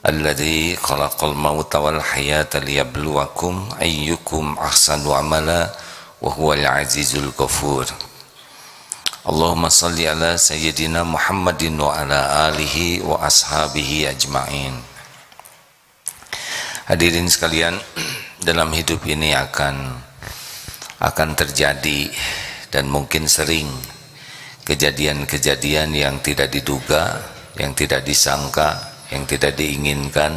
alladzi khalaqal mauta wal hayata liyabluwakum ayyukum ahsanu amala wa huwal azizul ghafur. Allahumma salli ala sayyidina Muhammadin wa ala alihi wa ashabihi ajma'in. Hadirin sekalian, dalam hidup ini akan terjadi dan mungkin sering kejadian-kejadian yang tidak diduga, yang tidak disangka, yang tidak diinginkan,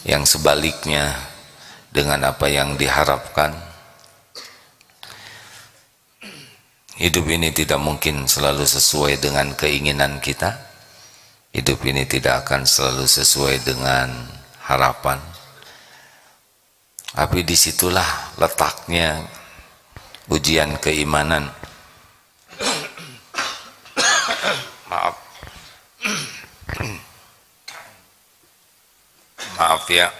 yang sebaliknya dengan apa yang diharapkan. Hidup ini tidak mungkin selalu sesuai dengan keinginan kita. Hidup ini tidak akan selalu sesuai dengan harapan. Tapi disitulah letaknya ujian keimanan. Maaf. Maaf ya.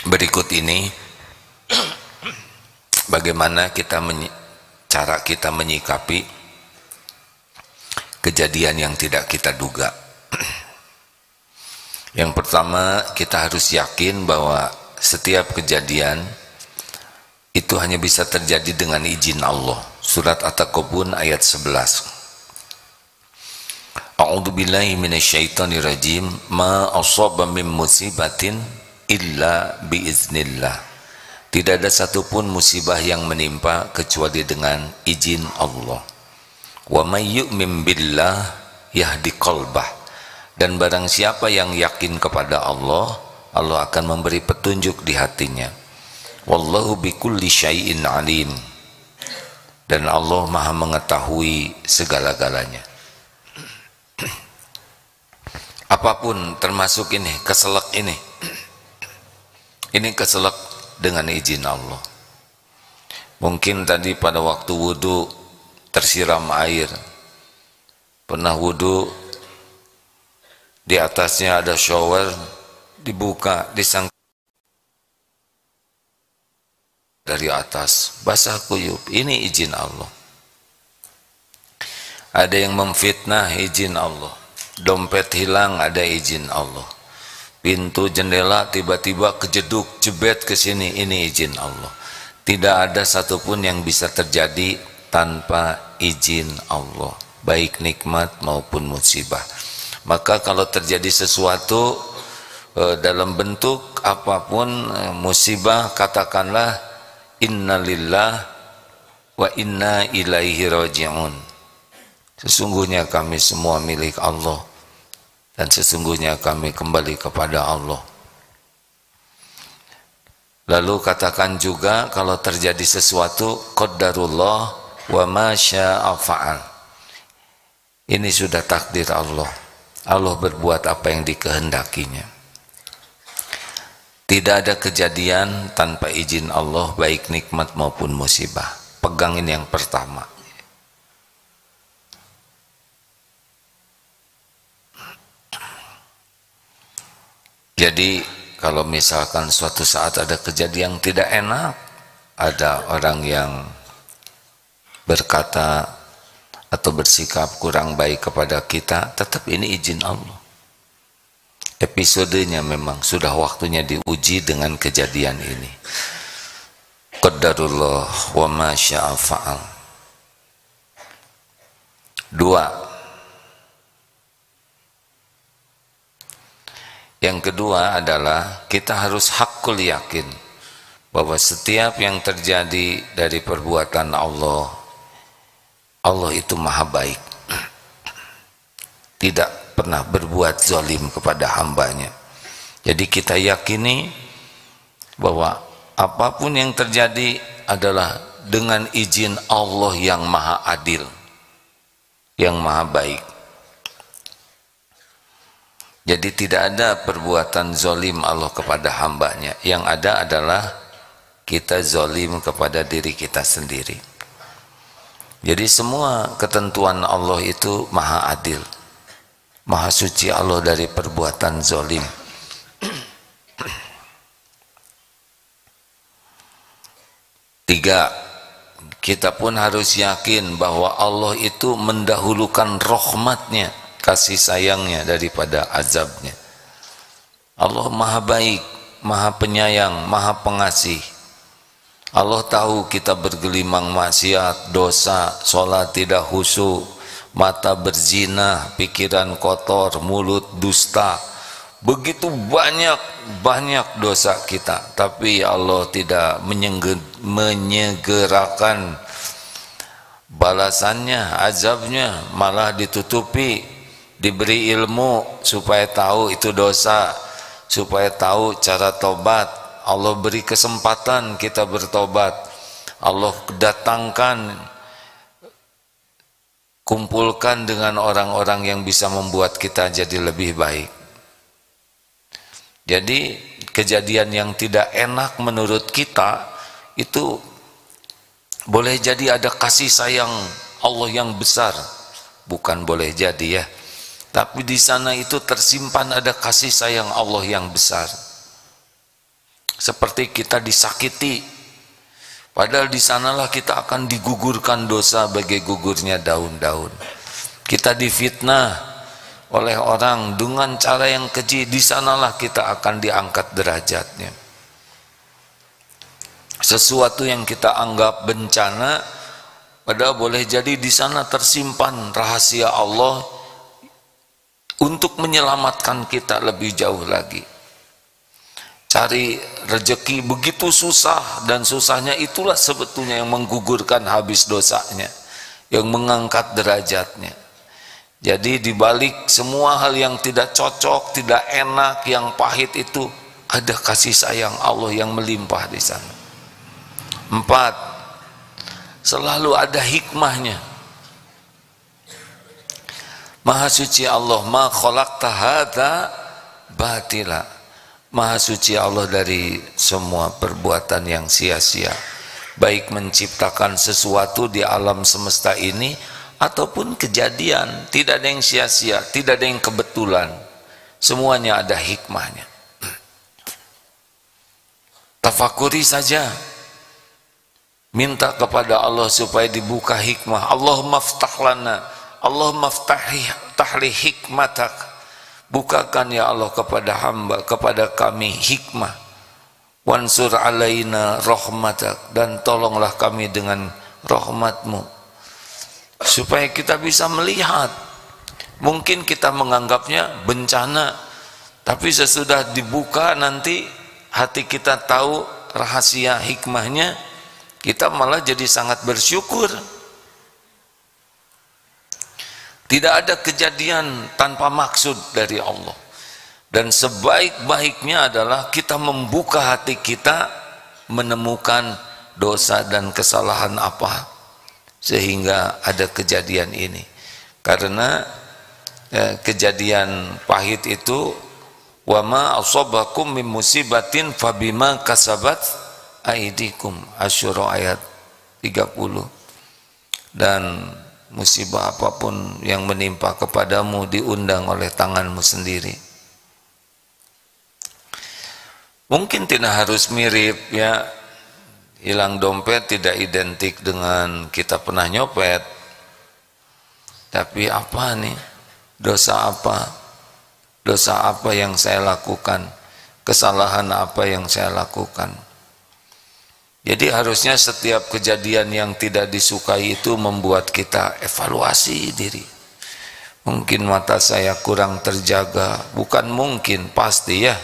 Berikut ini bagaimana cara kita menyikapi kejadian yang tidak kita duga. Yang pertama, kita harus yakin bahwa setiap kejadian itu hanya bisa terjadi dengan izin Allah. Surat At-Taghabun ayat 11. A'udzubillahi minasyaitonirrajim. Ma asaba min musibatin illa biiznillah. Tidak ada satupun musibah yang menimpa kecuali dengan izin Allah. Wa may yu'min billah yahdi qalbah. Dan barang siapa yang yakin kepada Allah, Allah akan memberi petunjuk di hatinya. Wallahu bikulli syai'in alim. Dan Allah Maha mengetahui segala-galanya. Apapun termasuk ini, keselak ini. Ini keselak dengan izin Allah. Mungkin tadi pada waktu wudu tersiram air. Pernah wudu, di atasnya ada shower, dibuka, disangka dari atas, basah kuyup. Ini izin Allah. Ada yang memfitnah, izin Allah. Dompet hilang, ada izin Allah. Pintu jendela tiba-tiba kejeduk, jebet ke sini, ini izin Allah. Tidak ada satupun yang bisa terjadi tanpa izin Allah, baik nikmat maupun musibah. Maka kalau terjadi sesuatu dalam bentuk apapun musibah, katakanlah innalillah wa inna ilaihi raji'un. Sesungguhnya kami semua milik Allah dan sesungguhnya kami kembali kepada Allah. Lalu katakan juga kalau terjadi sesuatu, qadarullah wa ma syaa fa'al. Ini sudah takdir Allah. Allah berbuat apa yang dikehendakinya. Tidak ada kejadian tanpa izin Allah, baik nikmat maupun musibah. Pegangin yang pertama. Jadi kalau misalkan suatu saat ada kejadian yang tidak enak, ada orang yang berkata atau bersikap kurang baik kepada kita, tetap ini izin Allah. Episodenya memang sudah waktunya diuji dengan kejadian ini. Qadarullah wa ma syaa fa'al. 2. Yang kedua adalah kita harus hakul yakin bahwa setiap yang terjadi dari perbuatan Allah, Allah itu maha baik, tidak pernah berbuat zalim kepada hambanya. Jadi kita yakini bahwa apapun yang terjadi adalah dengan izin Allah yang maha adil, yang maha baik. Jadi tidak ada perbuatan zalim Allah kepada hambanya. Yang ada adalah kita zalim kepada diri kita sendiri. Jadi semua ketentuan Allah itu maha adil, maha suci Allah dari perbuatan zalim. Tiga, kita pun harus yakin bahwa Allah itu mendahulukan rahmatnya, kasih sayangnya daripada azabnya. Allah maha baik, maha penyayang, maha pengasih. Allah tahu kita bergelimang maksiat, dosa, sholat tidak khusyuk, mata berzina, pikiran kotor, mulut dusta. Begitu banyak dosa kita, tapi Allah tidak menyegerakan balasannya, azabnya, malah ditutupi, diberi ilmu supaya tahu itu dosa, supaya tahu cara tobat. Allah beri kesempatan kita bertobat. Allah datangkan, kumpulkan dengan orang-orang yang bisa membuat kita jadi lebih baik. Jadi kejadian yang tidak enak menurut kita itu boleh jadi ada kasih sayang Allah yang besar, bukan boleh jadi ya, tapi di sana itu tersimpan ada kasih sayang Allah yang besar. Seperti kita disakiti, padahal di sanalah kita akan digugurkan dosa bagai gugurnya daun-daun. Kita difitnah oleh orang dengan cara yang keji, di sanalah kita akan diangkat derajatnya. Sesuatu yang kita anggap bencana, padahal boleh jadi di sana tersimpan rahasia Allah untuk menyelamatkan kita lebih jauh lagi. Cari rezeki begitu susah, dan susahnya itulah sebetulnya yang menggugurkan habis dosanya, yang mengangkat derajatnya. Jadi dibalik semua hal yang tidak cocok, tidak enak, yang pahit itu, ada kasih sayang Allah yang melimpah di sana. 4, selalu ada hikmahnya. Maha suci Allah, ma khalaqta hadza batila. Maha suci Allah dari semua perbuatan yang sia-sia, baik menciptakan sesuatu di alam semesta ini ataupun kejadian. Tidak ada yang sia-sia, tidak ada yang kebetulan, semuanya ada hikmahnya. Tafakuri saja, minta kepada Allah supaya dibuka hikmah. Allahumma ftah lana, Allahumma ftahli hikmatak. Bukakan ya Allah kepada hamba, kepada kami hikmah. Wansur alaina rahmatak, dan tolonglah kami dengan rahmatmu, supaya kita bisa melihat. Mungkin kita menganggapnya bencana, tapi sesudah dibuka nanti hati kita tahu rahasia hikmahnya, kita malah jadi sangat bersyukur. Tidak ada kejadian tanpa maksud dari Allah, dan sebaik-baiknya adalah kita membuka hati kita, menemukan dosa dan kesalahan apa sehingga ada kejadian ini. Karena kejadian pahit itu, wa ma asabakum min musibatin fabima kasabat aidikum, Asyura ayat 30. Dan musibah apapun yang menimpa kepadamu diundang oleh tanganmu sendiri. Mungkin tidak harus mirip ya, hilang dompet tidak identik dengan kita pernah nyopet. Tapi apa nih, dosa apa? Dosa apa yang saya lakukan? Kesalahan apa yang saya lakukan? Jadi harusnya setiap kejadian yang tidak disukai itu membuat kita evaluasi diri. Mungkin mata saya kurang terjaga, bukan mungkin, pasti ya.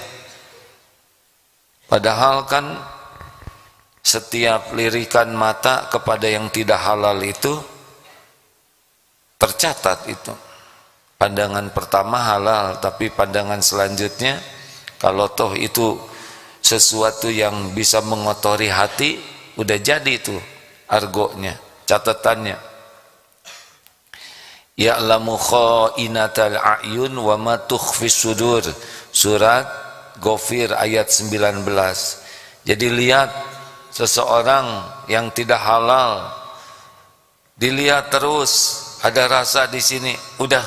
Padahal kan setiap lirikan mata kepada yang tidak halal itu tercatat itu. Pandangan pertama halal, tapi pandangan selanjutnya kalau toh itu sesuatu yang bisa mengotori hati, udah jadi itu argonya, catatannya. Ya'lamu kha'inatal a'yun wa ma tukhfis sudur, surat Ghafir ayat 19. Jadi lihat seseorang yang tidak halal, dilihat terus, ada rasa di sini, udah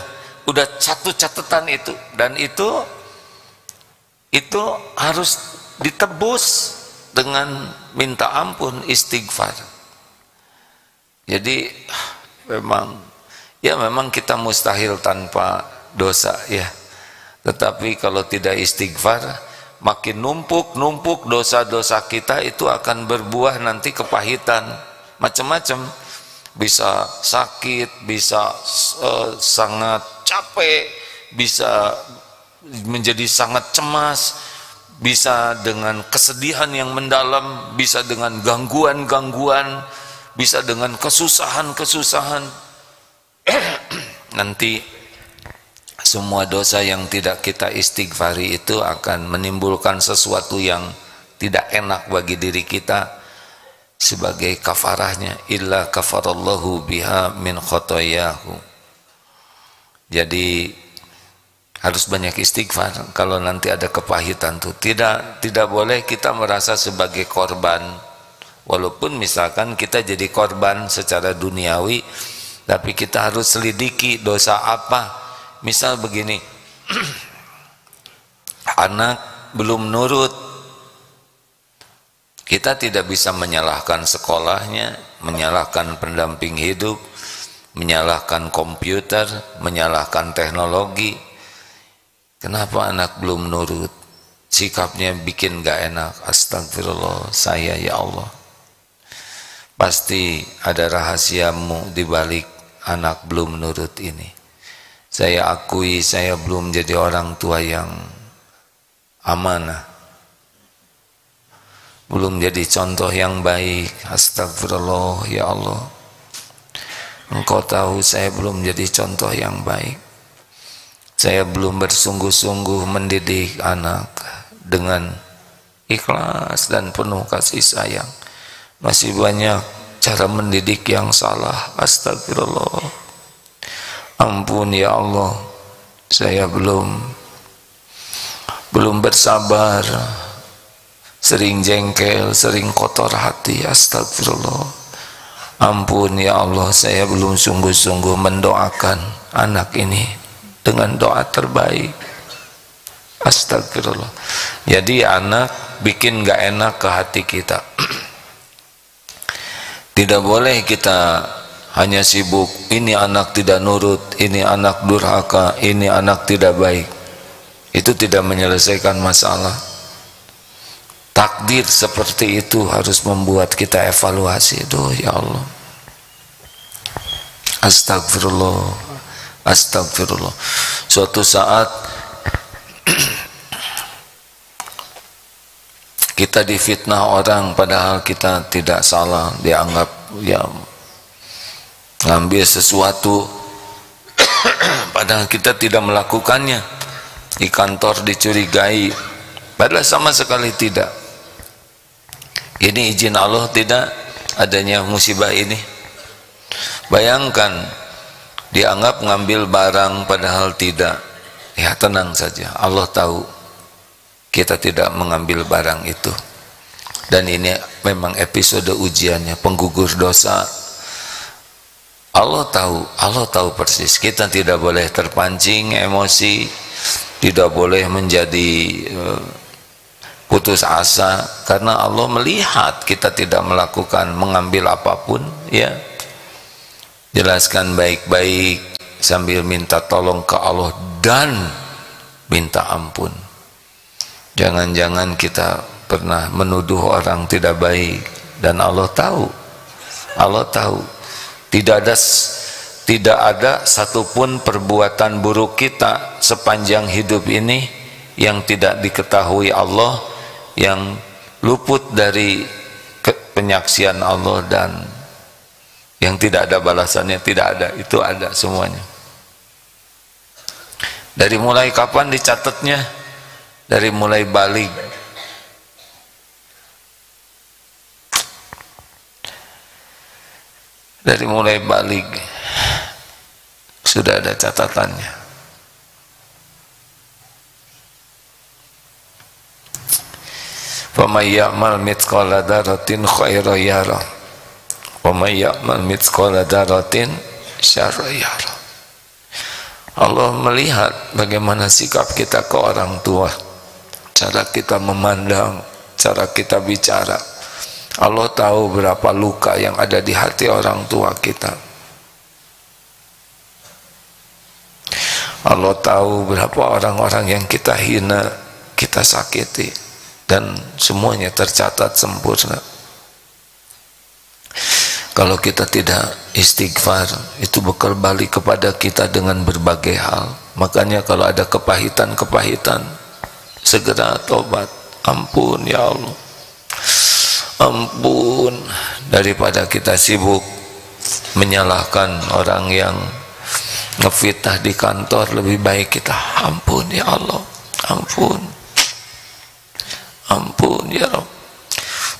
catatan itu, dan itu harus ditebus dengan minta ampun, istighfar. Jadi memang kita mustahil tanpa dosa ya. Tetapi kalau tidak istighfar, makin numpuk dosa-dosa kita, itu akan berbuah nanti kepahitan macam-macam. Bisa sakit, bisa sangat capek, bisa menjadi sangat cemas, bisa dengan kesedihan yang mendalam, bisa dengan gangguan-gangguan, bisa dengan kesusahan-kesusahan. Nanti semua dosa yang tidak kita istighfari itu akan menimbulkan sesuatu yang tidak enak bagi diri kita sebagai kafarahnya. Illa kafarallahu biha min khotoyahu. Jadi harus banyak istighfar. Kalau nanti ada kepahitan tuh tidak boleh kita merasa sebagai korban. Walaupun misalkan kita jadi korban secara duniawi, tapi kita harus selidiki dosa apa. Misal begini, anak belum nurut, kita tidak bisa menyalahkan sekolahnya, menyalahkan pendamping hidup, menyalahkan komputer, menyalahkan teknologi. Kenapa anak belum nurut? Sikapnya bikin gak enak. Astagfirullah, saya ya Allah, pasti ada rahasiamu di balik anak belum nurut ini. Saya akui saya belum jadi orang tua yang amanah, belum jadi contoh yang baik. Astagfirullah ya Allah, Engkau tahu saya belum jadi contoh yang baik. Saya belum bersungguh-sungguh mendidik anak dengan ikhlas dan penuh kasih sayang. Masih banyak cara mendidik yang salah. Astagfirullah, ampun ya Allah, saya belum bersabar, sering jengkel, sering kotor hati. Astagfirullah, ampun ya Allah, saya belum sungguh-sungguh mendoakan anak ini dengan doa terbaik. Astagfirullah. Jadi anak bikin gak enak ke hati kita. Tidak boleh kita hanya sibuk, ini anak tidak nurut, ini anak durhaka, ini anak tidak baik. Itu tidak menyelesaikan masalah. Takdir seperti itu harus membuat kita evaluasi. Duh ya Allah, astagfirullah, astagfirullah. Suatu saat kita difitnah orang padahal kita tidak salah, dianggap ya ngambil sesuatu padahal kita tidak melakukannya. Di kantor dicurigai padahal sama sekali tidak. Ini izin Allah tidak adanya musibah ini. Bayangkan dianggap ngambil barang padahal tidak. Ya tenang saja, Allah tahu kita tidak mengambil barang itu. Dan ini memang episode ujiannya, penggugur dosa. Allah tahu persis. Kita tidak boleh terpancing emosi, tidak boleh menjadi putus asa, karena Allah melihat kita tidak mengambil apapun. Ya, jelaskan baik-baik sambil minta tolong ke Allah dan minta ampun. Jangan-jangan kita pernah menuduh orang tidak baik dan Allah tahu. Tidak ada satupun perbuatan buruk kita sepanjang hidup ini yang tidak diketahui Allah, yang luput dari penyaksian Allah dan yang tidak ada balasannya. Tidak ada, itu ada semuanya. Dari mulai kapan dicatatnya? Dari mulai balik. Dari mulai balik sudah ada catatannya. Faman ya'mal mithqala dzarratin khairan yarah wa may ya'mal mithqala dzarratin syarran yarah. Allah melihat bagaimana sikap kita ke orang tua, cara kita memandang, cara kita bicara. Allah tahu berapa luka yang ada di hati orang tua kita. Allah tahu berapa orang-orang yang kita hina, kita sakiti, dan semuanya tercatat sempurna. Kalau kita tidak istighfar, itu bakal balik kepada kita dengan berbagai hal. Makanya kalau ada kepahitan-kepahitan, segera tobat. Ampun ya Allah, ampun. Daripada kita sibuk menyalahkan orang yang ngefitnah di kantor, lebih baik kita ampun ya Allah, ampun, ampun ya Rabb.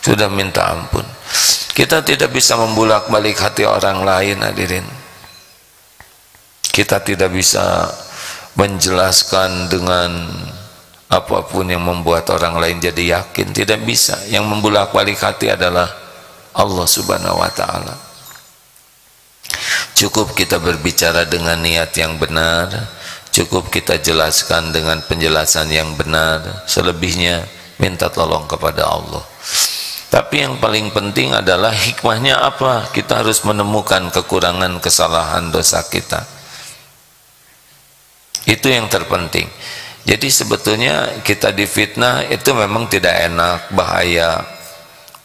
Sudah minta ampun. Kita tidak bisa membulak-balik hati orang lain, hadirin. Kita tidak bisa menjelaskan dengan apapun yang membuat orang lain jadi yakin, tidak bisa. Yang membulak-balik hati adalah Allah Subhanahu wa ta'ala. Cukup kita berbicara dengan niat yang benar, cukup kita jelaskan dengan penjelasan yang benar, selebihnya minta tolong kepada Allah. Tapi yang paling penting adalah hikmahnya apa? Kita harus menemukan kekurangan, kesalahan, dosa kita. Itu yang terpenting. Jadi sebetulnya kita difitnah itu memang tidak enak, bahaya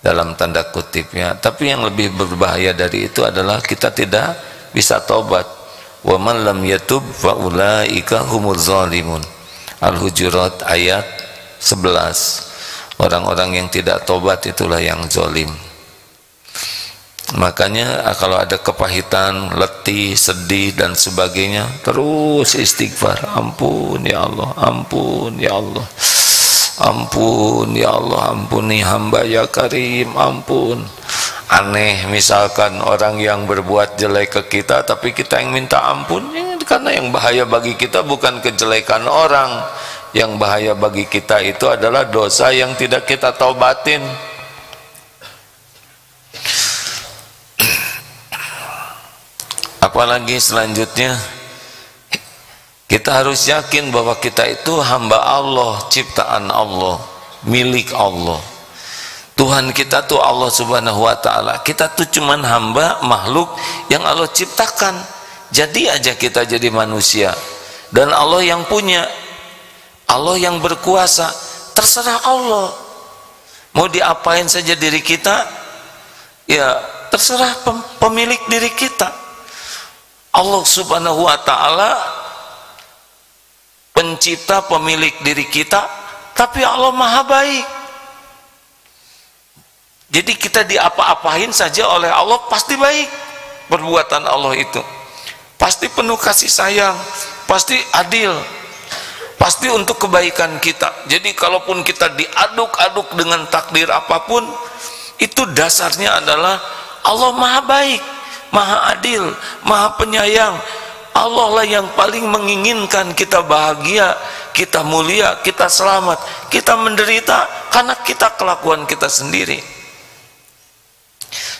dalam tanda kutipnya. Tapi yang lebih berbahaya dari itu adalah kita tidak bisa taubat. Wa man lam yatub fa ulaika humuz zalimun. Al-Hujurat ayat 11. Orang-orang yang tidak tobat itulah yang zalim. Makanya kalau ada kepahitan, letih, sedih dan sebagainya, terus istighfar. Ampun ya Allah, ampun ya Allah, ampun ya Allah, ampuni hamba ya Karim, ampun. Aneh misalkan orang yang berbuat jelek ke kita, tapi kita yang minta ampun, karena yang bahaya bagi kita bukan kejelekan orang. Yang bahaya bagi kita itu adalah dosa yang tidak kita taubatin. Apalagi selanjutnya, kita harus yakin bahwa kita itu hamba Allah, ciptaan Allah, milik Allah. Tuhan kita tuh Allah Subhanahu wa ta'ala. Kita tuh cuman hamba, makhluk yang Allah ciptakan. Jadi aja kita jadi manusia, dan Allah yang punya, Allah yang berkuasa. Terserah Allah mau diapain saja diri kita, ya terserah pemilik diri kita. Allah Subhanahu wa ta'ala pencipta, pemilik diri kita, tapi Allah maha baik. Jadi kita diapa-apain saja oleh Allah pasti baik. Perbuatan Allah itu pasti penuh kasih sayang, pasti adil, pasti untuk kebaikan kita. Jadi kalaupun kita diaduk-aduk dengan takdir apapun, itu dasarnya adalah Allah maha baik, maha adil, maha penyayang. Allah lah yang paling menginginkan kita bahagia, kita mulia, kita selamat, kita menderita karena kita kelakuan kita sendiri.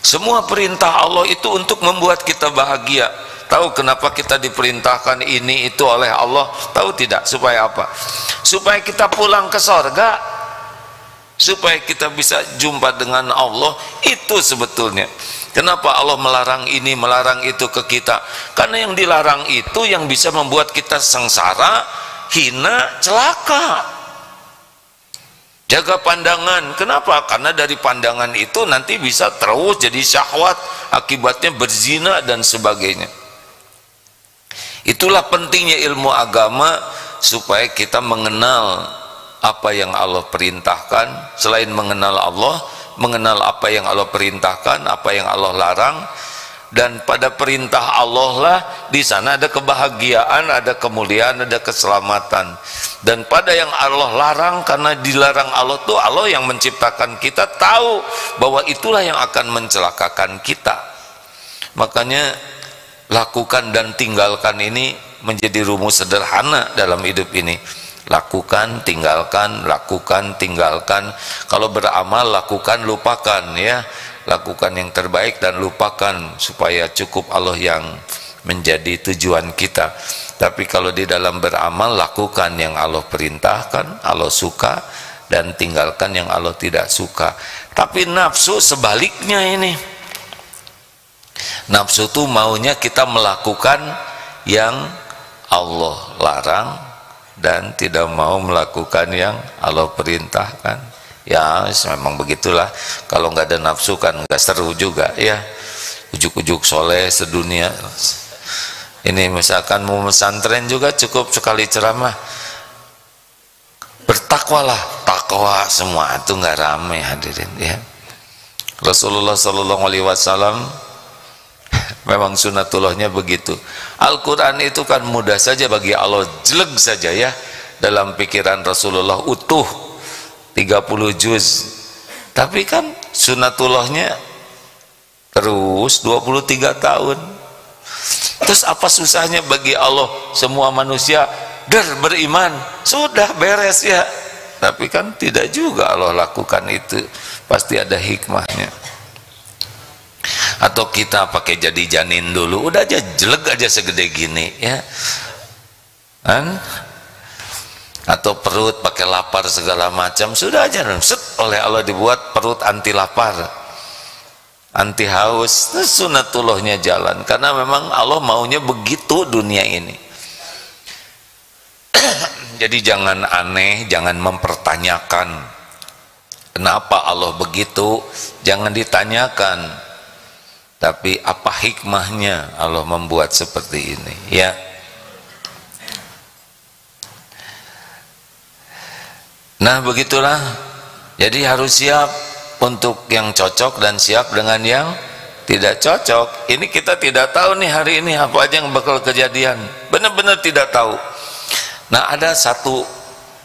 Semua perintah Allah itu untuk membuat kita bahagia. Tahu kenapa kita diperintahkan ini itu oleh Allah? Tahu tidak? Supaya apa? Supaya kita pulang ke sorga, supaya kita bisa jumpa dengan Allah. Itu sebetulnya kenapa Allah melarang ini, melarang itu ke kita. Karena yang dilarang itu yang bisa membuat kita sengsara, hina, celaka. Jaga pandangan. Kenapa? Karena dari pandangan itu nanti bisa terus jadi syahwat, akibatnya berzina dan sebagainya. Itulah pentingnya ilmu agama, supaya kita mengenal apa yang Allah perintahkan. Selain mengenal Allah, mengenal apa yang Allah perintahkan, apa yang Allah larang. Dan pada perintah Allah lah di sana ada kebahagiaan, ada kemuliaan, ada keselamatan. Dan pada yang Allah larang, karena dilarang Allah tuh Allah yang menciptakan kita, tahu bahwa itulah yang akan mencelakakan kita. Makanya lakukan dan tinggalkan ini menjadi rumus sederhana dalam hidup ini. Lakukan, tinggalkan, lakukan, tinggalkan. Kalau beramal, lakukan, lupakan, ya. Lakukan yang terbaik dan lupakan, supaya cukup Allah yang menjadi tujuan kita. Tapi kalau di dalam beramal, lakukan yang Allah perintahkan, Allah suka, dan tinggalkan yang Allah tidak suka. Tapi nafsu sebaliknya ini. Nafsu tuh maunya kita melakukan yang Allah larang dan tidak mau melakukan yang Allah perintahkan. Ya memang begitulah, kalau nggak ada nafsu kan nggak seru juga ya. Ujuk-ujuk soleh sedunia. Ini misalkan mau pesantren juga cukup sekali ceramah, bertakwalah, takwa semua itu nggak rame hadirin ya. Rasulullah Shallallahu Alaihi Wasallam memang sunatullahnya begitu. Al-Quran itu kan mudah saja bagi Allah, jeleg saja ya, dalam pikiran Rasulullah utuh 30 juz. Tapi kan sunatullahnya terus 23 tahun. Terus apa susahnya bagi Allah semua manusia beriman, sudah beres ya. Tapi kan tidak juga Allah lakukan itu, pasti ada hikmahnya. Atau kita pakai jadi janin dulu, udah aja jelek aja segede gini ya kan? Atau perut pakai lapar segala macam, sudah aja set oleh Allah dibuat perut anti lapar, anti haus. Itu sunatullahnya jalan, karena memang Allah maunya begitu dunia ini. Jadi jangan aneh, jangan mempertanyakan kenapa Allah begitu, jangan ditanyakan. Tapi apa hikmahnya Allah membuat seperti ini ya. Nah begitulah, jadi harus siap untuk yang cocok dan siap dengan yang tidak cocok. Ini kita tidak tahu nih hari ini apa aja yang bakal kejadian, benar-benar tidak tahu. Nah ada satu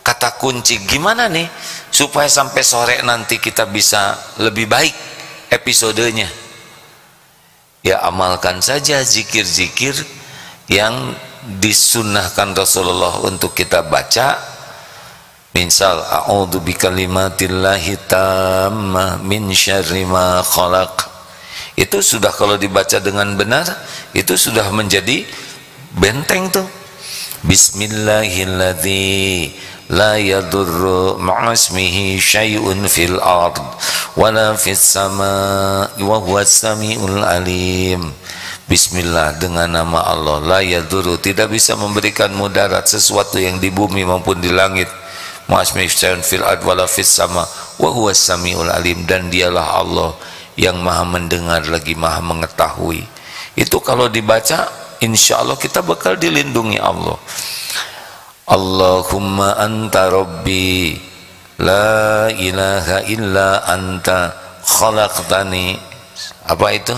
kata kunci, gimana nih supaya sampai sore nanti kita bisa lebih baik episodenya. Ya amalkan saja zikir-zikir yang disunnahkan Rasulullah untuk kita baca. Misal a'udzu bikalimatillahi tammah min syarri ma khalaq. Itu sudah kalau dibaca dengan benar itu sudah menjadi benteng tuh. Bismillahilladzi la yadurru ma'asmihi syai'un fil ard wala fis sama'i wa huwas samiul alim. Bismillah, dengan nama Allah, la yadurru, tidak bisa memberikan mudarat sesuatu yang di bumi maupun di langit, ma'asmihi syai'un fil ard wala fis sama' wa huwas samiul alim, dan dialah Allah yang maha mendengar lagi maha mengetahui. Itu kalau dibaca insya Allah kita bakal dilindungi Allah. Allahumma anta rabbi la ilaha illa anta khalaqtani. Apa itu?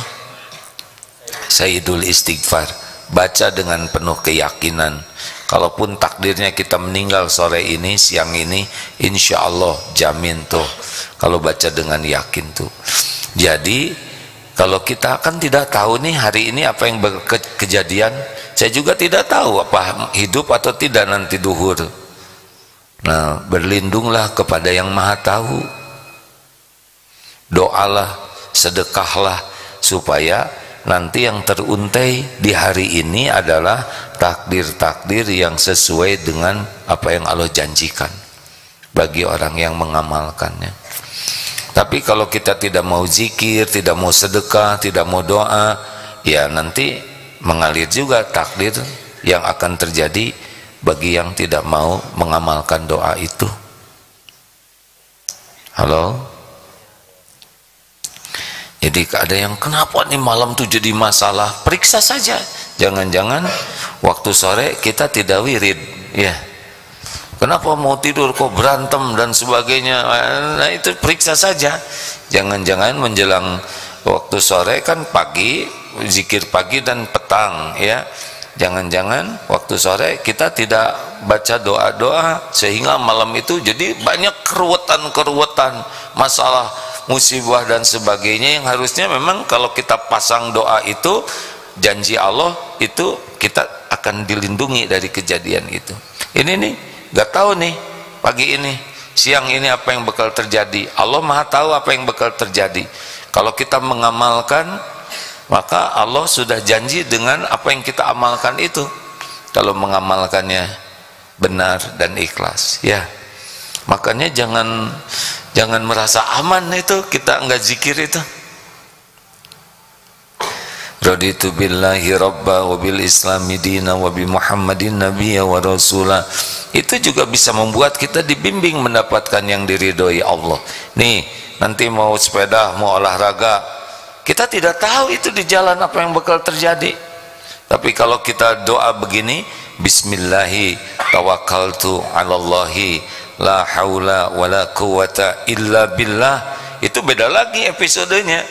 Sayyidul istighfar. Baca dengan penuh keyakinan. Kalaupun takdirnya kita meninggal sore ini, siang ini, insya Allah jamin tuh kalau baca dengan yakin tuh. Jadi kalau kita kan tidak tahu nih hari ini apa yang kejadian, saya juga tidak tahu apa hidup atau tidak nanti duhur. Nah berlindunglah kepada yang maha tahu, doalah, sedekahlah, supaya nanti yang teruntai di hari ini adalah takdir-takdir yang sesuai dengan apa yang Allah janjikan bagi orang yang mengamalkannya. Tapi kalau kita tidak mau zikir, tidak mau sedekah, tidak mau doa, ya nanti mengalir juga takdir yang akan terjadi bagi yang tidak mau mengamalkan doa itu. Halo? Jadi ada yang kenapa nih malam tuh jadi masalah, periksa saja. Jangan-jangan waktu sore kita tidak wirid ya. Kenapa mau tidur kok berantem dan sebagainya. Nah itu periksa saja. Jangan-jangan menjelang waktu sore kan pagi, zikir pagi dan petang ya. Jangan-jangan waktu sore kita tidak baca doa-doa sehingga malam itu jadi banyak keruwetan-keruwetan, masalah, musibah dan sebagainya, yang harusnya memang kalau kita pasang doa itu, janji Allah itu kita akan dilindungi dari kejadian itu. Ini nih gak tahu nih pagi ini, siang ini apa yang bakal terjadi. Allah maha tahu apa yang bakal terjadi. Kalau kita mengamalkan, maka Allah sudah janji dengan apa yang kita amalkan itu, kalau mengamalkannya benar dan ikhlas ya. Makanya jangan merasa aman itu kita enggak zikir itu. Raditu billahi rabba wa bil islami dina wa bi muhammadin nabiyya wa rasula. Itu juga bisa membuat kita dibimbing mendapatkan yang diridhoi Allah. Nih, nanti mau sepeda, mau olahraga, kita tidak tahu itu di jalan apa yang bakal terjadi. Tapi kalau kita doa begini, bismillahi tawakkaltu 'alallahi la haula wala quwata illa billah, itu beda lagi episodenya.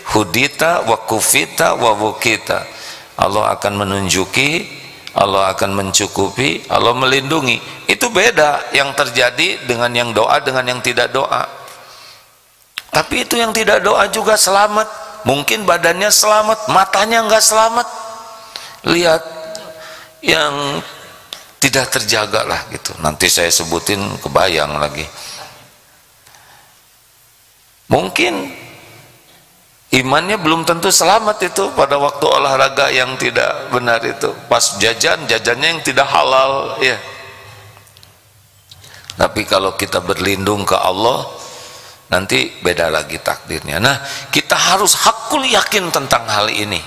Hudita wa kufita wa wukita. Allah akan menunjuki, Allah akan mencukupi, Allah melindungi. Itu beda yang terjadi dengan yang doa dengan yang tidak doa. Tapi itu yang tidak doa juga selamat. Mungkin badannya selamat, matanya enggak selamat. Lihat yang tidak terjaga lah gitu. Nanti saya sebutin kebayang lagi. Mungkin imannya belum tentu selamat itu pada waktu olahraga yang tidak benar itu, pas jajannya yang tidak halal ya. Tapi kalau kita berlindung ke Allah, nanti beda lagi takdirnya. Nah, kita harus hakul yakin tentang hal ini.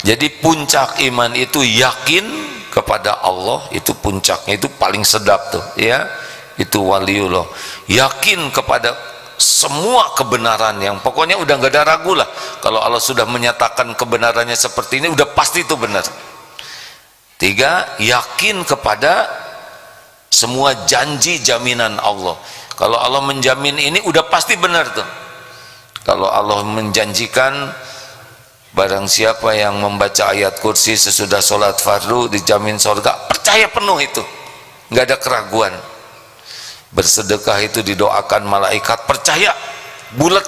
Jadi puncak iman itu yakin kepada Allah, itu puncaknya, itu paling sedap tuh ya. Itu waliullah, yakin kepada semua kebenaran, yang pokoknya udah nggak ada ragu lah. Kalau Allah sudah menyatakan kebenarannya seperti ini, udah pasti itu benar. 3, yakin kepada semua janji jaminan Allah. Kalau Allah menjamin ini, udah pasti benar tuh. Kalau Allah menjanjikan barang siapa yang membaca ayat kursi sesudah sholat fardu dijamin surga, percaya penuh itu, nggak ada keraguan. Bersedekah itu didoakan malaikat, percaya bulat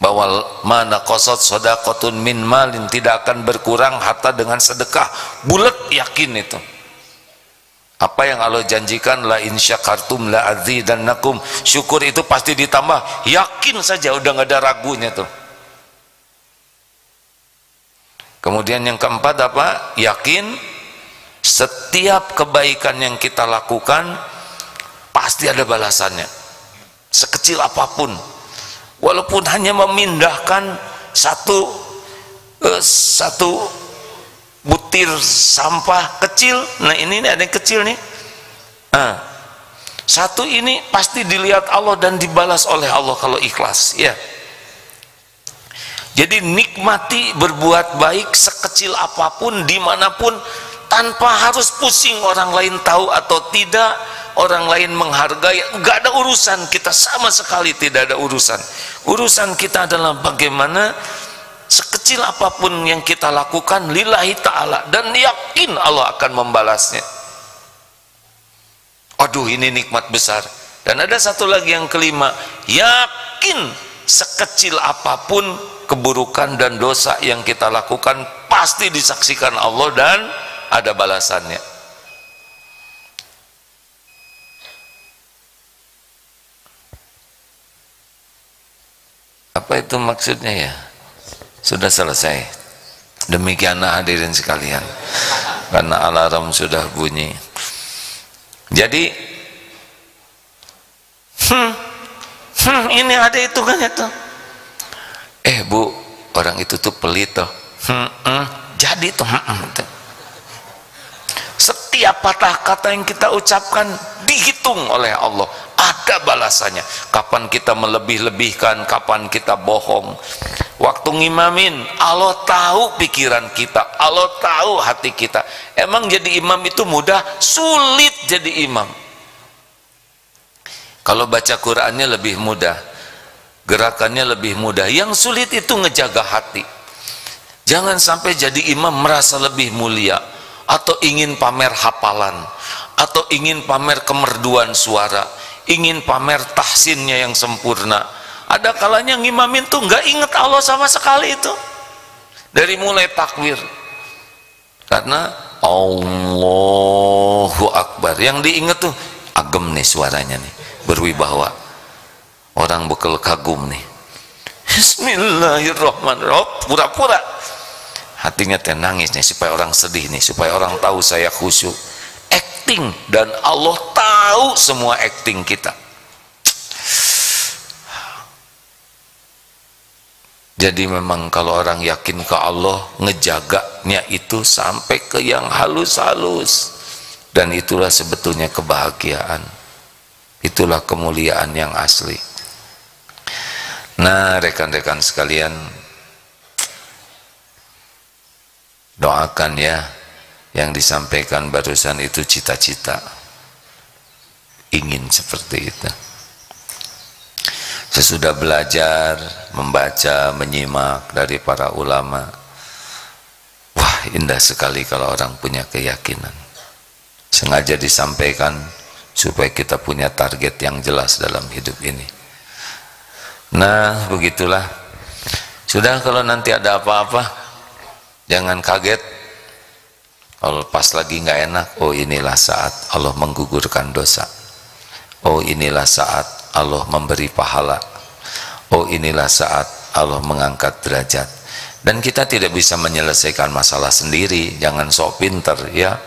bahwa mana qasat shadaqatun min malin, tidak akan berkurang harta dengan sedekah, bulat yakin itu. Apa yang Allah janjikan, la in syakartum la azidannakum, syukur itu pasti ditambah, yakin saja, udah nggak ada ragunya tuh. Kemudian yang keempat apa? Yakin setiap kebaikan yang kita lakukan pasti ada balasannya, sekecil apapun, walaupun hanya memindahkan satu butir sampah kecil. Nah ini ada yang kecil nih, satu ini pasti dilihat Allah dan dibalas oleh Allah kalau ikhlas ya. Jadi nikmati berbuat baik sekecil apapun, dimanapun, tanpa harus pusing orang lain tahu atau tidak, orang lain menghargai, nggak ada urusan kita, sama sekali tidak ada urusan. Urusan kita adalah bagaimana sekecil apapun yang kita lakukan lillahi ta'ala, dan yakin Allah akan membalasnya. Aduh, ini nikmat besar. Dan ada satu lagi yang kelima, yakin sekecil apapun keburukan dan dosa yang kita lakukan pasti disaksikan Allah dan ada balasannya. Apa itu maksudnya ya? Sudah selesai. Demikianlah hadirin sekalian, karena alarm sudah bunyi. Jadi ini ada hitungannya tuh. Bu, orang itu tuh pelit tuh. Jadi tuh setiap patah kata yang kita ucapkan dihitung oleh Allah, ada balasannya. Kapan kita melebih-lebihkan, kapan kita bohong. Waktu ngimamin, Allah tahu pikiran kita, Allah tahu hati kita. Emang jadi imam itu mudah? Sulit jadi imam. Kalau baca Qur'annya lebih mudah, gerakannya lebih mudah. Yang sulit itu ngejaga hati. Jangan sampai jadi imam merasa lebih mulia, atau ingin pamer hafalan, atau ingin pamer kemerduan suara, ingin pamer tahsinnya yang sempurna. Ada kalanya ngimamin tuh nggak inget Allah sama sekali itu, dari mulai takbir, karena Allahu Akbar yang diinget tuh agem nih suaranya nih, berwibawa, orang bekal kagum nih. Bismillahirrahmanirrahim, pura-pura hatinya nangis nih supaya orang sedih nih, supaya orang tahu saya khusyuk. acting, dan Allah tahu semua acting kita. Jadi memang kalau orang yakin ke Allah, ngejaganya itu sampai ke yang halus-halus, dan itulah sebetulnya kebahagiaan, itulah kemuliaan yang asli. Nah, rekan-rekan sekalian, doakan ya, yang disampaikan barusan itu cita-cita, ingin seperti itu. Sesudah belajar, membaca, menyimak dari para ulama, wah indah sekali kalau orang punya keyakinan. Sengaja disampaikan supaya kita punya target yang jelas dalam hidup ini. Nah, begitulah. Sudah, kalau nanti ada apa-apa, jangan kaget. Kalau pas lagi nggak enak, oh inilah saat Allah menggugurkan dosa. Oh inilah saat Allah memberi pahala. Oh inilah saat Allah mengangkat derajat. Dan kita tidak bisa menyelesaikan masalah sendiri. Jangan sok pinter ya,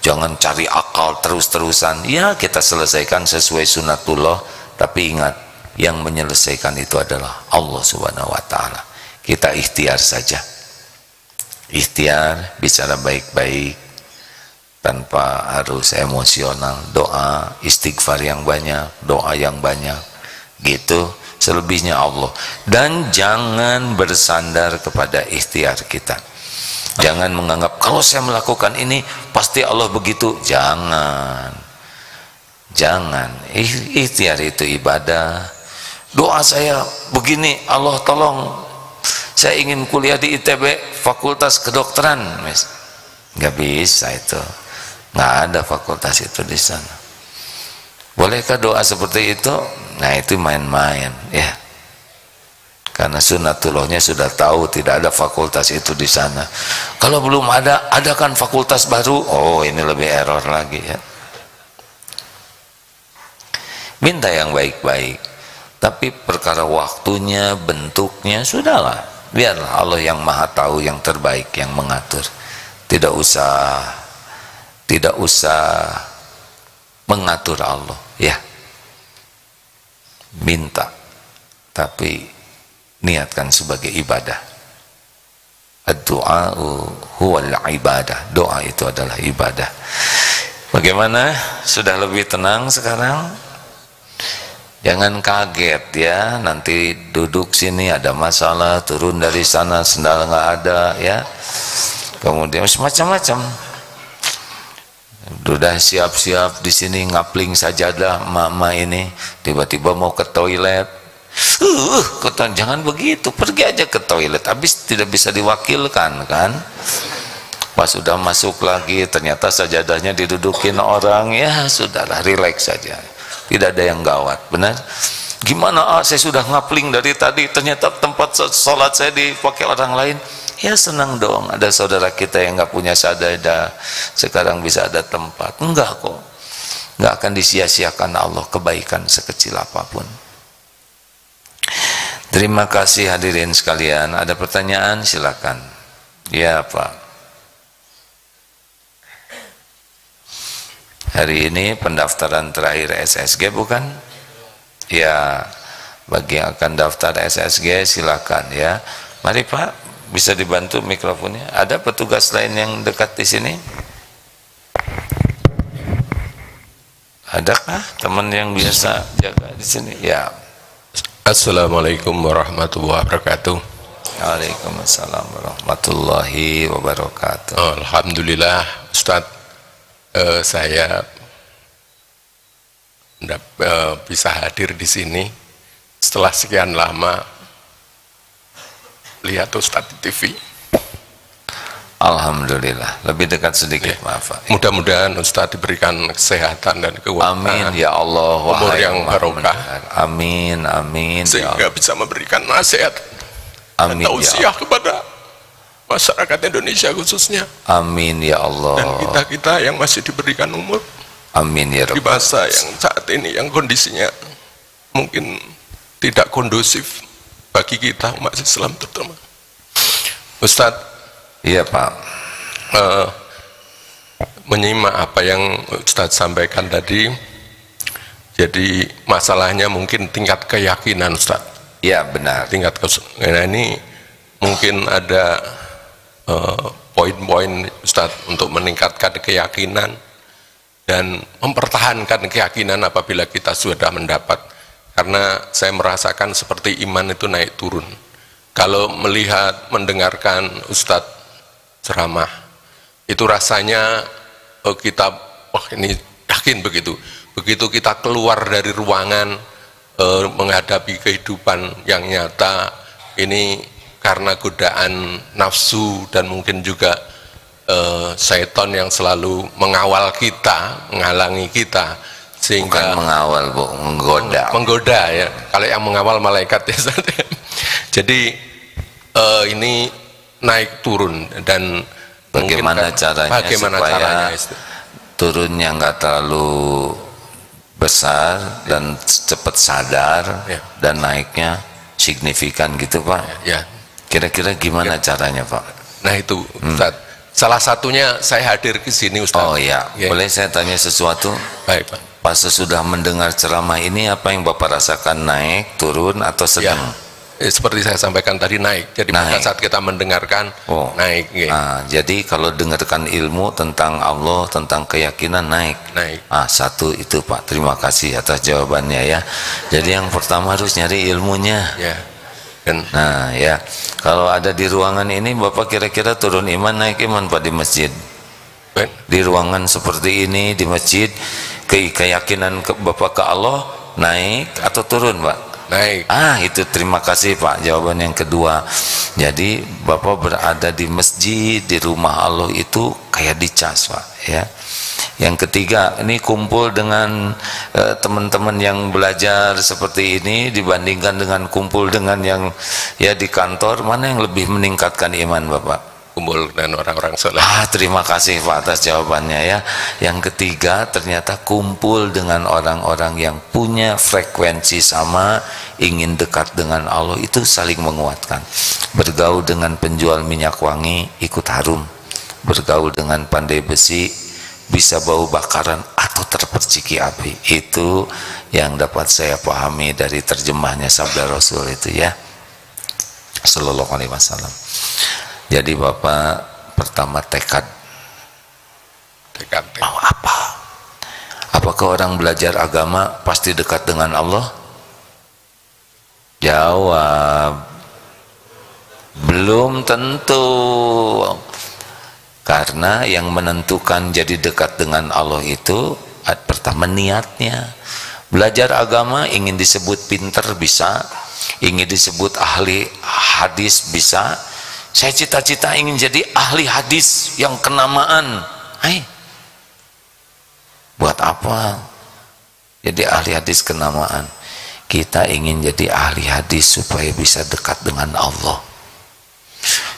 jangan cari akal terus-terusan ya. Kita selesaikan sesuai sunatullah, tapi ingat, yang menyelesaikan itu adalah Allah subhanahu wa ta'ala. Kita ikhtiar saja, ikhtiar, bicara baik-baik tanpa harus emosional, doa, istighfar yang banyak, doa yang banyak gitu, selebihnya Allah. Dan jangan bersandar kepada ikhtiar kita. Jangan menganggap kalau saya melakukan ini pasti Allah begitu. Jangan, ikhtiar itu ibadah. Doa saya begini, Allah tolong saya ingin kuliah di ITB Fakultas Kedokteran, nggak bisa itu, nggak ada fakultas itu di sana. Bolehkah doa seperti itu? Nah itu main-main ya, karena sunatullahnya sudah tahu tidak ada fakultas itu di sana. Kalau belum ada, adakan fakultas baru. Oh ini lebih error lagi ya. Minta yang baik-baik, tapi perkara waktunya, bentuknya, sudahlah, biarlah Allah yang maha tahu yang terbaik yang mengatur. Tidak usah mengatur Allah ya. Minta tapi niatkan sebagai ibadah. Ad-du'a'u huwal ibadah. Doa itu adalah ibadah. Bagaimana? Sudah lebih tenang sekarang? Jangan kaget ya, nanti duduk sini ada masalah, turun dari sana sendal nggak ada ya, kemudian macam-macam. Sudah siap-siap di sini ngapling sajadah emak-emak ini, tiba-tiba mau ke toilet. Jangan begitu, pergi aja ke toilet. Habis tidak bisa diwakilkan kan? Pas sudah masuk lagi ternyata sajadahnya didudukin orang, ya sudahlah, relax saja. Tidak ada yang gawat, benar? Gimana? Saya sudah ngapling dari tadi, ternyata tempat sholat saya dipakai orang lain. Ya senang dong, ada saudara kita yang nggak punya sajadah, sekarang bisa ada tempat. Enggak kok, nggak akan disia-siakan Allah kebaikan sekecil apapun. Terima kasih hadirin sekalian. Ada pertanyaan silakan. Ya Pak. Hari ini pendaftaran terakhir SSG bukan? Ya, bagi yang akan daftar SSG silakan ya. Mari Pak, bisa dibantu mikrofonnya. Ada petugas lain yang dekat di sini? Adakah teman yang biasa jaga di sini? Ya. Assalamualaikum warahmatullahi wabarakatuh. Waalaikumsalam warahmatullahi wabarakatuh. Alhamdulillah Ustadz, saya bisa hadir di sini setelah sekian lama lihat Ustadz di TV. Alhamdulillah, lebih dekat sedikit ya. Maaf Pak. Mudah-mudahan Ustadz diberikan kesehatan dan kekuatan. Amin ya Allah, umur yang barokah. Amin, amin. Sehingga ya bisa memberikan nasihat amin, dan tausiah kepada masyarakat Indonesia khususnya. Amin ya Allah. Dan kita-kita yang masih diberikan umur. Amin ya Rabb. Di masa yang saat ini yang kondisinya mungkin tidak kondusif bagi kita umat Islam terutama. Ustadz. Iya Pak. menyimak apa yang Ustadz sampaikan tadi. Jadi masalahnya mungkin tingkat keyakinan, Ustadz. Ya benar. Nah, ini mungkin ada poin-poin Ustadz untuk meningkatkan keyakinan dan mempertahankan keyakinan apabila kita sudah mendapat. Karena saya merasakan seperti iman itu naik turun. Kalau melihat, mendengarkan Ustadz ceramah, itu rasanya kita, wah ini yakin begitu. Begitu kita keluar dari ruangan menghadapi kehidupan yang nyata, ini karena godaan nafsu dan mungkin juga syaitan yang selalu mengawal kita, menghalangi kita, sehingga bukan mengawal, Bu, menggoda ya. Kalau yang mengawal malaikat ya. Jadi ini naik turun, dan bagaimana caranya supaya turunnya nggak terlalu besar dan cepat sadar, ya, dan naiknya signifikan gitu, Pak. Ya. Kira-kira gimana caranya, Pak? Nah itu Ustaz, salah satunya saya hadir ke sini, Ustaz. Oh ya, boleh saya tanya sesuatu? Baik, Pak. Pas sesudah mendengar ceramah ini, apa yang Bapak rasakan, naik, turun, atau sedang? Ya, seperti saya sampaikan tadi, naik. Jadi pada saat kita mendengarkan, naik. Ya. Nah, jadi kalau dengarkan ilmu tentang Allah, tentang keyakinan, naik. Satu itu, Pak. Terima kasih atas jawabannya ya. Jadi yang pertama harus nyari ilmunya. Ya. Nah ya, kalau ada di ruangan ini, Bapak kira-kira turun iman, naik iman, Pak, di masjid? Di ruangan seperti ini, di masjid, keyakinan Bapak ke Allah naik atau turun, Pak? Naik. Itu terima kasih, Pak, jawaban yang kedua. Jadi Bapak berada di masjid, di rumah Allah itu kayak dicas, Pak, ya. Yang ketiga, ini kumpul dengan teman-teman yang belajar seperti ini dibandingkan dengan kumpul dengan yang ya di kantor, mana yang lebih meningkatkan iman, Bapak? Kumpul dengan orang-orang soleh. Terima kasih, Pak, atas jawabannya ya. Yang ketiga, ternyata kumpul dengan orang-orang yang punya frekuensi sama, ingin dekat dengan Allah, itu saling menguatkan. Bergaul dengan penjual minyak wangi, ikut harum. Bergaul dengan pandai besi, bisa bau bakaran atau terperciki api. Itu yang dapat saya pahami dari terjemahnya sabda Rasul itu ya, Sallallahu Alaihi Wasallam. Jadi Bapak pertama tekad mau apa? Apakah orang belajar agama pasti dekat dengan Allah? Jawab, belum tentu. Karena yang menentukan jadi dekat dengan Allah itu pertama niatnya. Belajar agama ingin disebut pinter bisa, ingin disebut ahli hadis bisa. Saya cita-cita ingin jadi ahli hadis yang kenamaan. Buat apa jadi ahli hadis kenamaan? Kita ingin jadi ahli hadis supaya bisa dekat dengan Allah.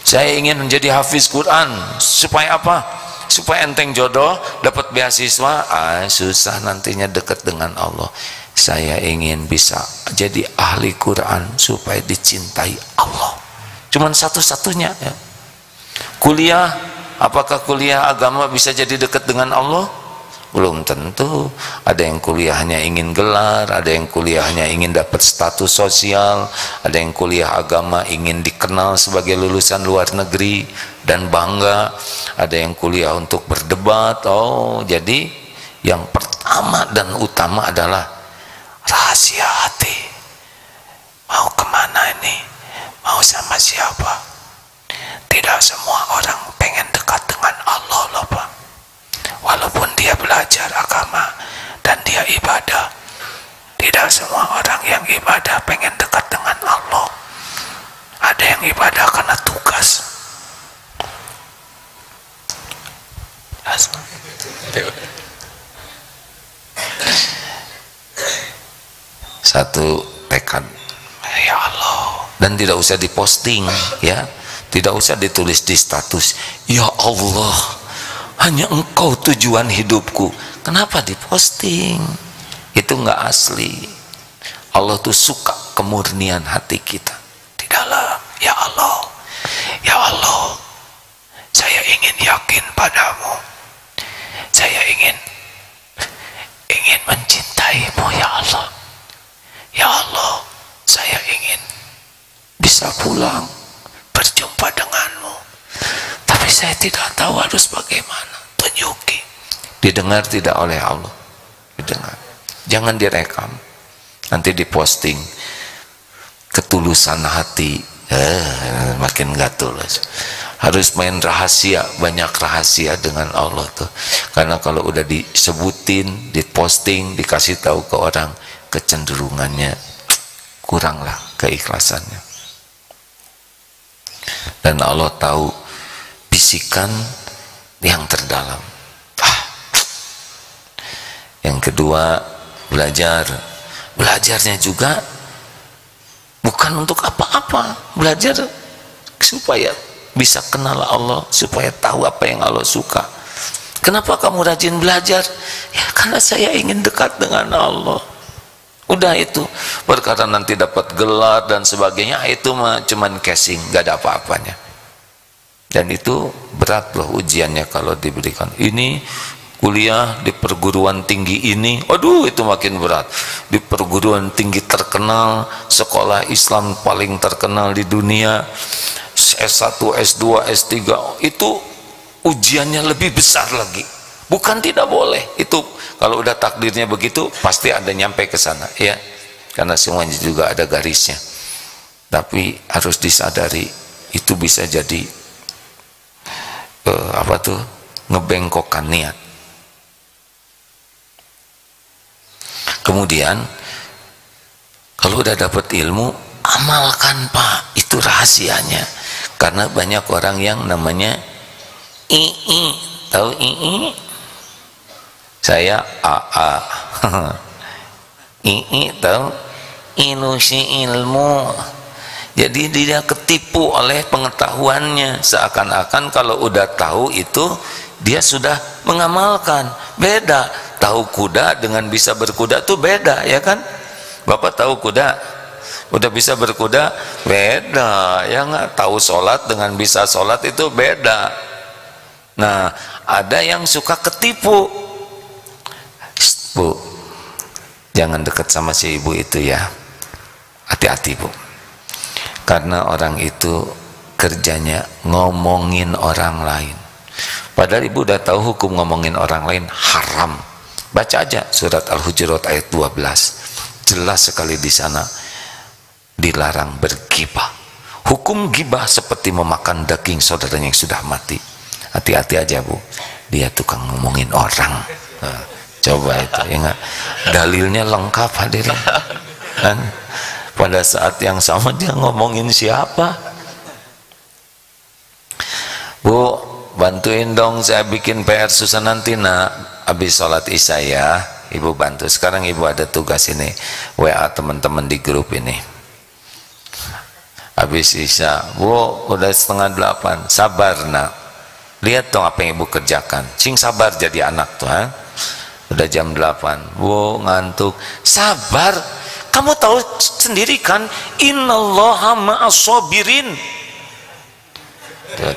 Saya ingin menjadi hafiz Quran supaya apa? Supaya enteng jodoh, dapat beasiswa. Susah nantinya dekat dengan Allah. Saya ingin bisa jadi ahli Quran supaya dicintai Allah. Cuman satu-satunya ya. Kuliah, apakah kuliah agama bisa jadi dekat dengan Allah? Belum tentu. Ada yang kuliahnya ingin gelar, ada yang kuliahnya ingin dapat status sosial, ada yang kuliah agama ingin dikenal sebagai lulusan luar negeri dan bangga, ada yang kuliah untuk berdebat. Jadi yang pertama dan utama adalah rahasia hati. Mau kemana ini? Mau sama siapa? Tidak semua orang pengen dekat dengan Allah loh, Pak. Walaupun dia belajar agama dan dia ibadah, tidak semua orang yang ibadah pengen dekat dengan Allah. Ada yang ibadah karena tugas. Satu tekad, ya Allah, dan tidak usah diposting ya, tidak usah ditulis di status, ya Allah hanya engkau tujuan hidupku. Kenapa diposting? Itu nggak asli. Allah tuh suka kemurnian hati kita di dalam. Ya Allah, ya Allah, saya ingin yakin padamu. saya ingin mencintaimu ya Allah. Ya Allah, saya ingin bisa pulang berjumpa denganmu, tapi saya tidak tahu harus bagaimana, tunjuki. Didengar tidak oleh Allah, didengar, jangan direkam, nanti diposting. Ketulusan hati, makin gak tulus. Harus main rahasia, banyak rahasia dengan Allah tuh. Karena kalau udah disebutin, diposting, dikasih tahu ke orang, kecenderungannya kuranglah keikhlasannya. Dan Allah tahu bisikan yang terdalam. Yang kedua, belajarnya juga bukan untuk apa-apa, belajar supaya bisa kenal Allah, supaya tahu apa yang Allah suka. Kenapa kamu rajin belajar? Ya karena saya ingin dekat dengan Allah. Udah itu, perkara nanti dapat gelar dan sebagainya, itu mah cuman casing, gak ada apa-apanya. Dan itu berat loh ujiannya kalau diberikan. Ini kuliah di perguruan tinggi ini, aduh itu makin berat. Di perguruan tinggi terkenal, sekolah Islam paling terkenal di dunia, S1, S2, S3, itu ujiannya lebih besar lagi. Bukan tidak boleh, itu kalau udah takdirnya begitu pasti ada nyampe ke sana ya, karena semuanya juga ada garisnya. Tapi harus disadari itu bisa jadi ngebengkokkan niat. Kemudian kalau udah dapat ilmu, amalkan Pak, itu rahasianya. Karena banyak orang yang namanya II, tahu II? Saya AA. II tahu? Ilusi ilmu. Jadi dia ketipu oleh pengetahuannya, seakan-akan kalau udah tahu itu dia sudah mengamalkan. Beda, tahu kuda dengan bisa berkuda tuh beda ya kan? Bapak tahu kuda, udah bisa berkuda, beda ya nggak? Tahu sholat dengan bisa sholat itu beda. Nah, ada yang suka ketipu. Bu, jangan dekat sama si ibu itu ya, hati-hati Bu, karena orang itu kerjanya ngomongin orang lain. Padahal ibu udah tahu hukum ngomongin orang lain haram. Baca aja surat Al-Hujurat ayat 12, jelas sekali di sana dilarang bergibah. Hukum gibah seperti memakan daging saudaranya yang sudah mati. Hati-hati aja Bu, dia tukang ngomongin orang. Nah, coba itu ya enggak, dalilnya lengkap hadirin kan? Pada saat yang sama dia ngomongin siapa? Bu, bantuin dong saya bikin PR susah nanti nak, habis sholat isya ya ibu bantu. Sekarang ibu ada tugas ini, WA teman-teman di grup ini, habis isya Bu udah 7:30, sabar nak, lihat dong apa yang ibu kerjakan, sing sabar jadi anak tuh ha? Udah jam 8, Bu ngantuk, sabar, kamu tahu sendiri kan, innallaha ma'as-sabirin.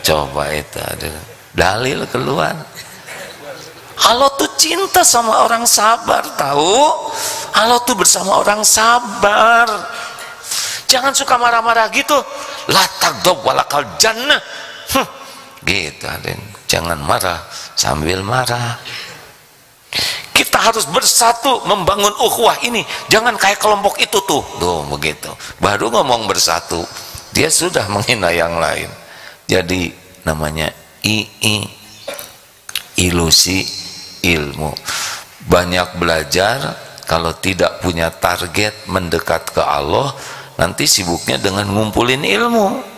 Coba itu dalil keluar. Allah tuh cinta sama orang sabar, tahu? Allah tuh bersama orang sabar. Jangan suka marah-marah gitu. La taghdab walakal jannah. Gitu, jangan marah sambil marah. Kita harus bersatu membangun ukhuwah ini. Jangan kayak kelompok itu tuh begitu. Baru ngomong bersatu, dia sudah menghina yang lain. Jadi namanya ilusi ilmu. Banyak belajar, kalau tidak punya target mendekat ke Allah, nanti sibuknya dengan ngumpulin ilmu.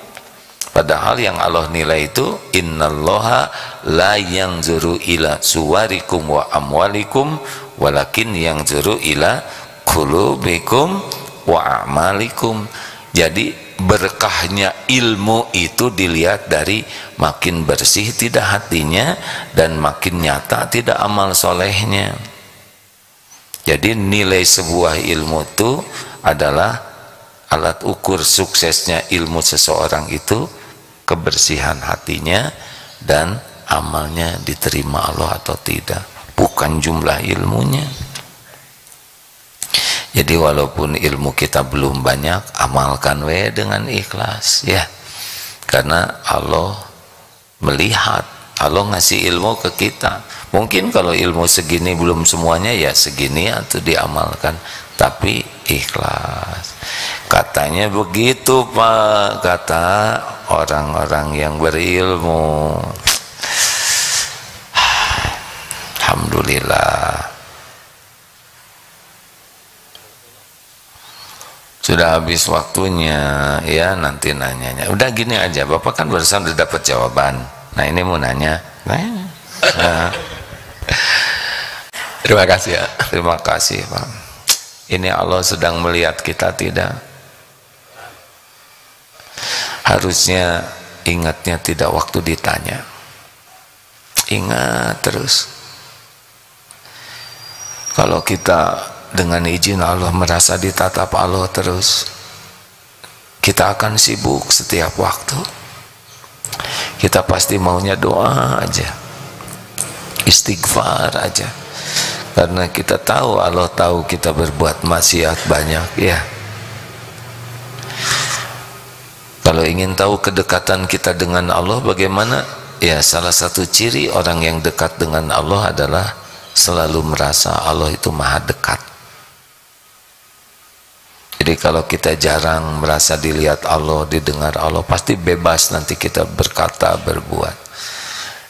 Padahal yang Allah nilai itu innallaha la yanzuru ila suwarikum wa amwalikum walakin yanzuru ila qulubikum wa a'malikum. Jadi berkahnya ilmu itu dilihat dari makin bersih tidak hatinya dan makin nyata tidak amal solehnya. Jadi nilai sebuah ilmu itu adalah alat ukur suksesnya ilmu seseorang itu kebersihan hatinya dan amalnya diterima Allah atau tidak, bukan jumlah ilmunya. Jadi walaupun ilmu kita belum banyak, amalkan we dengan ikhlas ya, karena Allah melihat, Allah ngasih ilmu ke kita. Mungkin kalau ilmu segini belum semuanya, ya segini atau diamalkan, tapi ikhlas. Katanya begitu Pak, kata orang-orang yang berilmu. Alhamdulillah. Sudah habis waktunya ya, nanti nanyanya. Udah gini aja, Bapak kan barusan udah dapat jawaban. Nah ini mau nanya. Nah. Terima kasih ya. Terima kasih Pak. Ini Allah sedang melihat kita tidak? Harusnya ingatnya tidak waktu ditanya. Ingat terus. Kalau kita dengan izin Allah merasa ditatap Allah terus, kita akan sibuk setiap waktu. Kita pasti maunya doa aja, istighfar aja, karena kita tahu Allah tahu kita berbuat maksiat banyak ya. Kalau ingin tahu kedekatan kita dengan Allah bagaimana, ya salah satu ciri orang yang dekat dengan Allah adalah selalu merasa Allah itu maha dekat. Jadi kalau kita jarang merasa dilihat Allah, didengar Allah, pasti bebas nanti kita berkata, berbuat.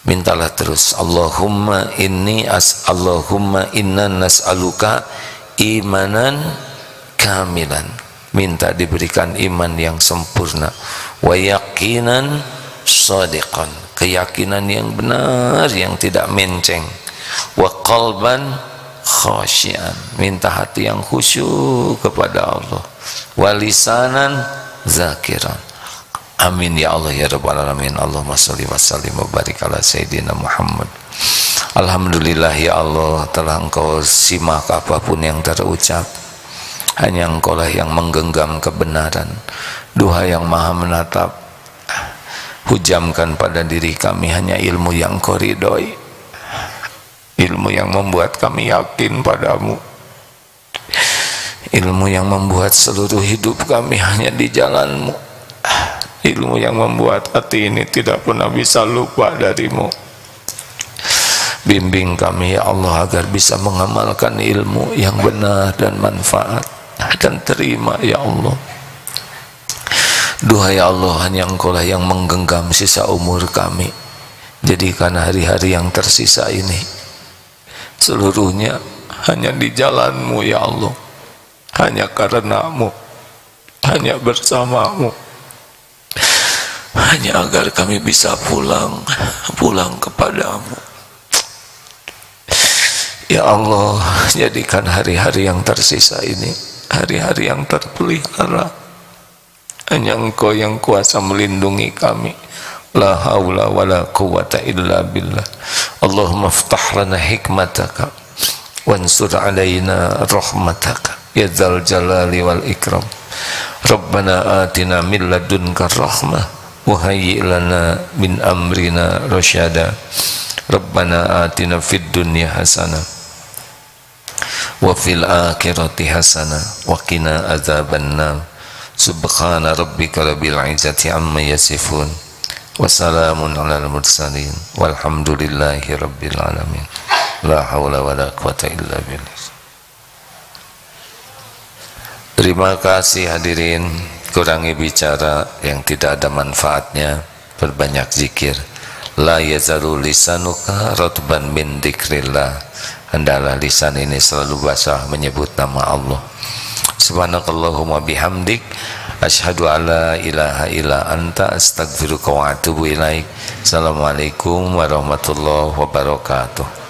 Mintalah terus, Allahumma inna nas'aluka imanan kamilan. Minta diberikan iman yang sempurna. Wa yaqinan shadiqan. Keyakinan yang benar, yang tidak menceng. Wa qalban khasyian, minta hati yang khusyuk kepada Allah. Walisanan zakiran. Amin ya Allah ya rabbal alamin. Allahumma sholli wa sallim wa barik ala sayyidina Muhammad. Alhamdulillah ya Allah, telah Engkau simak apapun yang terucap. Hanya Engkau lah yang menggenggam kebenaran. Duha yang maha menatap, hujamkan pada diri kami hanya ilmu yang Engkau ridhoi, ilmu yang membuat kami yakin padamu, ilmu yang membuat seluruh hidup kami hanya di jalanmu, ilmu yang membuat hati ini tidak pernah bisa lupa darimu. Bimbing kami ya Allah agar bisa mengamalkan ilmu yang benar dan manfaat, dan terima ya Allah. Duha ya Allah, hanya Engkau lah yang menggenggam sisa umur kami. Jadikan hari-hari yang tersisa ini seluruhnya hanya di jalanmu ya Allah, hanya karenamu, hanya bersamamu, hanya agar kami bisa pulang kepadamu ya Allah. Jadikan hari-hari yang tersisa ini hari-hari yang terpelihara, hanya Engkau yang kuasa melindungi kami. La haula wa la quwwata illa billah. Allahumma aftah lana hikmataka wansur alaina rahmataka ya dzal jalali wal ikram. Rabbana atina min ladunka rahmah wa hayyi' lana min amrina rasyada. Rabbana atina fid dunya hasanah wa fil akhirati hasanah wa qina adzabannar. Subhana rabbika rabbil izzati amma yasifun. Wassalamun alal mursalin walhamdulillahi rabbil alamin. La haula wa la quwata illa billah. Terima kasih hadirin. Kurangi bicara yang tidak ada manfaatnya, perbanyak zikir. La yazalu lisanuka ratban min dzikrillah. Hendaklah lisan ini selalu basah menyebut nama Allah. Subhanakallahumma bihamdik, asyhadu alla ilaha illa anta, astaghfiruka wa atubu ilaik. Assalamualaikum warahmatullahi wabarakatuh.